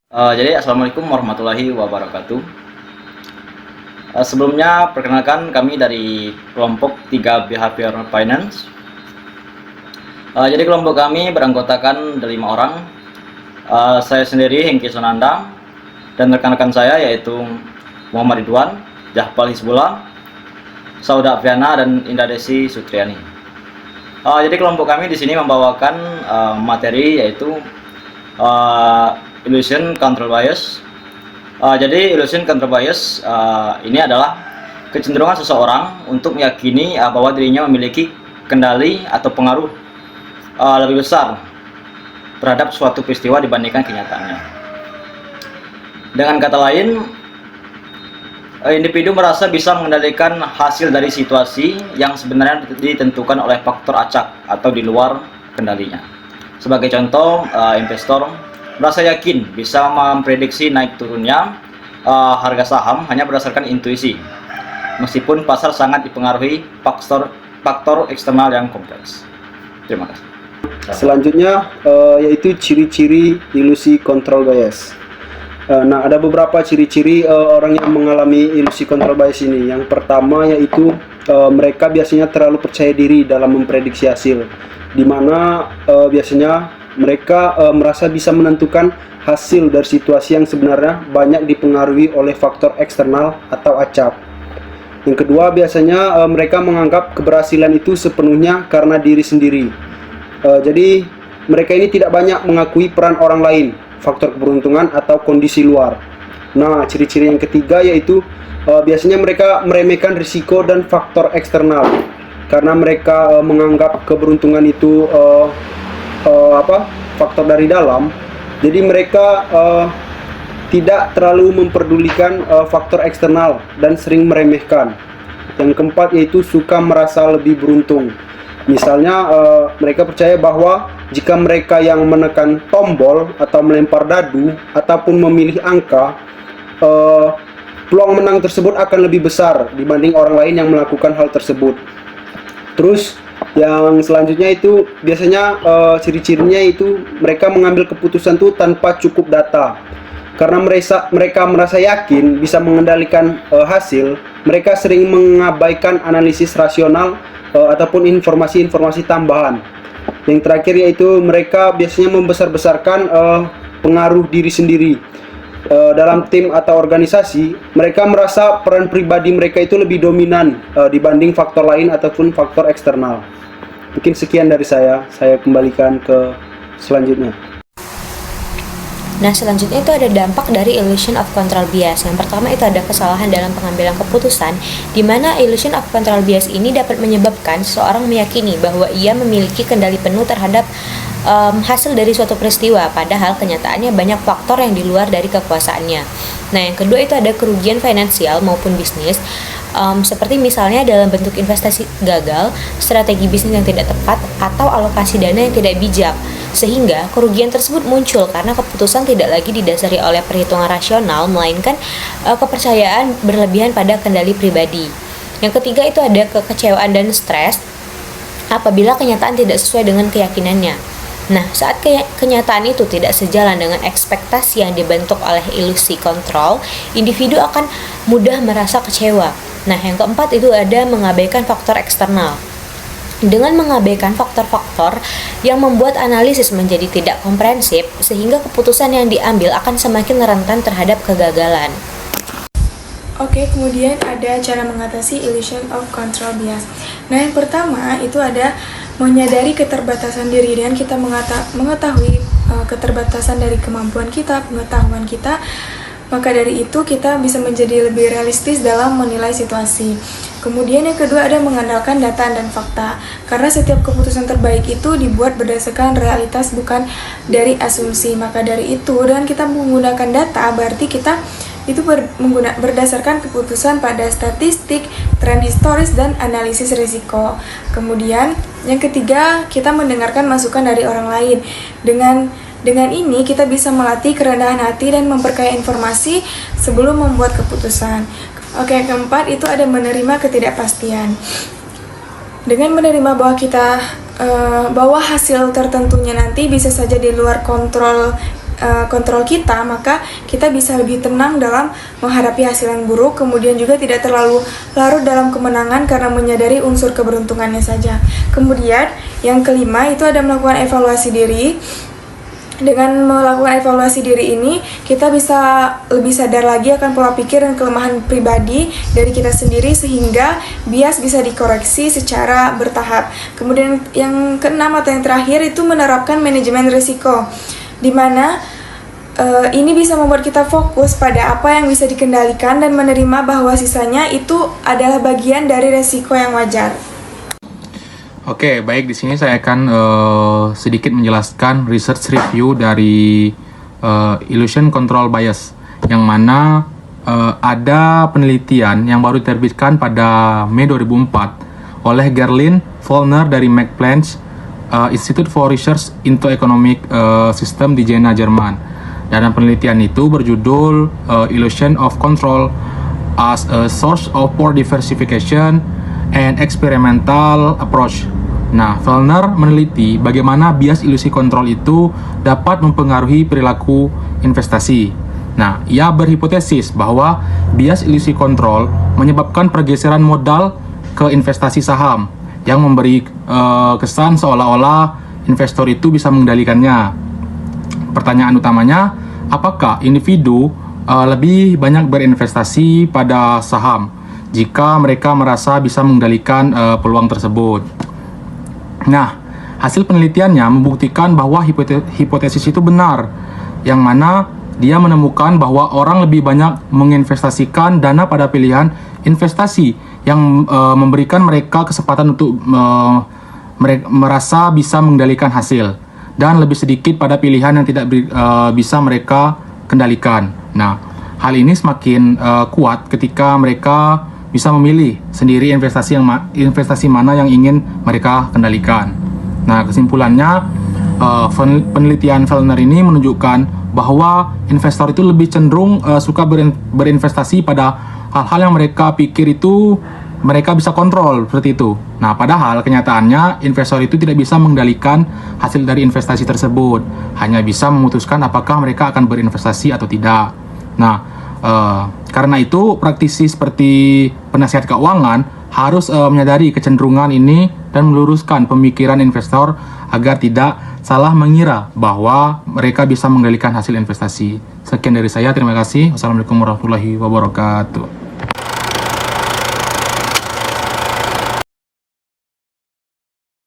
Jadi assalamualaikum warahmatullahi wabarakatuh. Sebelumnya perkenalkan kami dari kelompok 3 Behavior Finance. Jadi kelompok kami beranggotakan dari 5 orang. Saya sendiri Hengki Sonanda dan rekan-rekan saya yaitu Muhammad Ridwan, Jahpal Hizbullah, Sauda Afiana dan Indah Desi Sutriani. Jadi kelompok kami di sini membawakan materi yaitu illusion control bias. Jadi illusion control bias ini adalah kecenderungan seseorang untuk meyakini bahwa dirinya memiliki kendali atau pengaruh lebih besar terhadap suatu peristiwa dibandingkan kenyataannya. Dengan kata lain, individu merasa bisa mengendalikan hasil dari situasi yang sebenarnya ditentukan oleh faktor acak atau di luar kendalinya. Sebagai contoh, investor merasa yakin bisa memprediksi naik turunnya harga saham hanya berdasarkan intuisi, meskipun pasar sangat dipengaruhi faktor eksternal yang kompleks. Terima kasih. Selanjutnya yaitu ciri-ciri ilusi control bias. Nah, ada beberapa ciri-ciri orang yang mengalami ilusi control bias ini. Yang pertama yaitu mereka biasanya terlalu percaya diri dalam memprediksi hasil, di mana biasanya mereka merasa bisa menentukan hasil dari situasi yang sebenarnya banyak dipengaruhi oleh faktor eksternal atau acap. Yang kedua, biasanya mereka menganggap keberhasilan itu sepenuhnya karena diri sendiri. Jadi mereka ini tidak banyak mengakui peran orang lain, faktor keberuntungan atau kondisi luar. Nah, ciri-ciri yang ketiga yaitu biasanya mereka meremehkan risiko dan faktor eksternal karena mereka menganggap keberuntungan itu faktor dari dalam. Jadi mereka tidak terlalu memperdulikan faktor eksternal dan sering meremehkan. Yang keempat yaitu suka merasa lebih beruntung. Misalnya mereka percaya bahwa jika mereka yang menekan tombol atau melempar dadu ataupun memilih angka, peluang menang tersebut akan lebih besar dibanding orang lain yang melakukan hal tersebut. Terus yang selanjutnya itu biasanya ciri-cirinya itu mereka mengambil keputusan itu tanpa cukup data. Karena mereka merasa yakin bisa mengendalikan hasil, mereka sering mengabaikan analisis rasional ataupun informasi-informasi tambahan. Yang terakhir yaitu mereka biasanya membesar-besarkan pengaruh diri sendiri. Dalam tim atau organisasi, mereka merasa peran pribadi mereka itu lebih dominan dibanding faktor lain ataupun faktor eksternal. Mungkin sekian dari saya kembalikan ke selanjutnya. Nah, selanjutnya itu ada dampak dari illusion of control bias. Yang pertama itu ada kesalahan dalam pengambilan keputusan, di mana illusion of control bias ini dapat menyebabkan seseorang meyakini bahwa ia memiliki kendali penuh terhadap hasil dari suatu peristiwa, padahal kenyataannya banyak faktor yang di luar dari kekuasaannya. Nah, yang kedua itu ada kerugian finansial maupun bisnis, seperti misalnya dalam bentuk investasi gagal, strategi bisnis yang tidak tepat, atau alokasi dana yang tidak bijak, sehingga kerugian tersebut muncul karena keputusan tidak lagi didasari oleh perhitungan rasional, melainkan kepercayaan berlebihan pada kendali pribadi. Yang ketiga itu ada kekecewaan dan stres apabila kenyataan tidak sesuai dengan keyakinannya. Nah, saat kenyataan itu tidak sejalan dengan ekspektasi yang dibentuk oleh ilusi kontrol, individu akan mudah merasa kecewa. Nah, yang keempat itu ada mengabaikan faktor eksternal. Dengan mengabaikan faktor-faktor yang membuat analisis menjadi tidak komprehensif, sehingga keputusan yang diambil akan semakin rentan terhadap kegagalan. Oke, kemudian ada cara mengatasi illusion of control bias. Nah, yang pertama itu ada menyadari keterbatasan diri, dan kita mengetahui keterbatasan dari kemampuan kita, pengetahuan kita, maka dari itu kita bisa menjadi lebih realistis dalam menilai situasi. Kemudian yang kedua ada mengandalkan data dan fakta, karena setiap keputusan terbaik itu dibuat berdasarkan realitas bukan dari asumsi. Maka dari itu dengan kita menggunakan data, berarti kita itu berdasarkan keputusan pada statistik, tren historis, dan analisis risiko. Kemudian yang ketiga, kita mendengarkan masukan dari orang lain. Dengan ini kita bisa melatih kerendahan hati dan memperkaya informasi sebelum membuat keputusan. Oke, yang keempat itu ada menerima ketidakpastian. Dengan menerima bahwa hasil tertentunya nanti bisa saja di luar kontrol kontrol kita, maka kita bisa lebih tenang dalam menghadapi hasil yang buruk, kemudian juga tidak terlalu larut dalam kemenangan karena menyadari unsur keberuntungannya saja. Kemudian yang kelima itu ada melakukan evaluasi diri. Dengan melakukan evaluasi diri ini, kita bisa lebih sadar lagi akan pola pikir dan kelemahan pribadi dari kita sendiri sehingga bias bisa dikoreksi secara bertahap. Kemudian yang keenam atau yang terakhir itu menerapkan manajemen risiko, di mana ini bisa membuat kita fokus pada apa yang bisa dikendalikan dan menerima bahwa sisanya itu adalah bagian dari risiko yang wajar. Oke, baik, di sini saya akan sedikit menjelaskan research review dari illusion control bias, yang mana ada penelitian yang baru diterbitkan pada Mei 2004 oleh Gerlin Vollner dari Max Planck Institute for Research into Economic System di Jena, Jerman. Dan penelitian itu berjudul Illusion of Control as a Source of Poor Diversification and Experimental Approach. Nah, Vollner meneliti bagaimana bias ilusi kontrol itu dapat mempengaruhi perilaku investasi. Nah, ia berhipotesis bahwa bias ilusi kontrol menyebabkan pergeseran modal ke investasi saham yang memberi kesan seolah-olah investor itu bisa mengendalikannya. Pertanyaan utamanya, apakah individu lebih banyak berinvestasi pada saham jika mereka merasa bisa mengendalikan peluang tersebut? Nah, hasil penelitiannya membuktikan bahwa hipotesis itu benar, yang mana dia menemukan bahwa orang lebih banyak menginvestasikan dana pada pilihan investasi yang memberikan mereka kesempatan untuk merasa bisa mengendalikan hasil, dan lebih sedikit pada pilihan yang tidak bisa mereka kendalikan. Nah, hal ini semakin kuat ketika mereka bisa memilih sendiri investasi mana yang ingin mereka kendalikan. Nah, kesimpulannya, penelitian Vollner ini menunjukkan bahwa investor itu lebih cenderung suka berinvestasi pada hal-hal yang mereka pikir itu mereka bisa kontrol, seperti itu. Nah, padahal kenyataannya investor itu tidak bisa mengendalikan hasil dari investasi tersebut, hanya bisa memutuskan apakah mereka akan berinvestasi atau tidak. Nah, karena itu praktisi seperti penasihat keuangan harus menyadari kecenderungan ini dan meluruskan pemikiran investor agar tidak salah mengira bahwa mereka bisa mengendalikan hasil investasi. Sekian dari saya, terima kasih. Wassalamualaikum warahmatullahi wabarakatuh.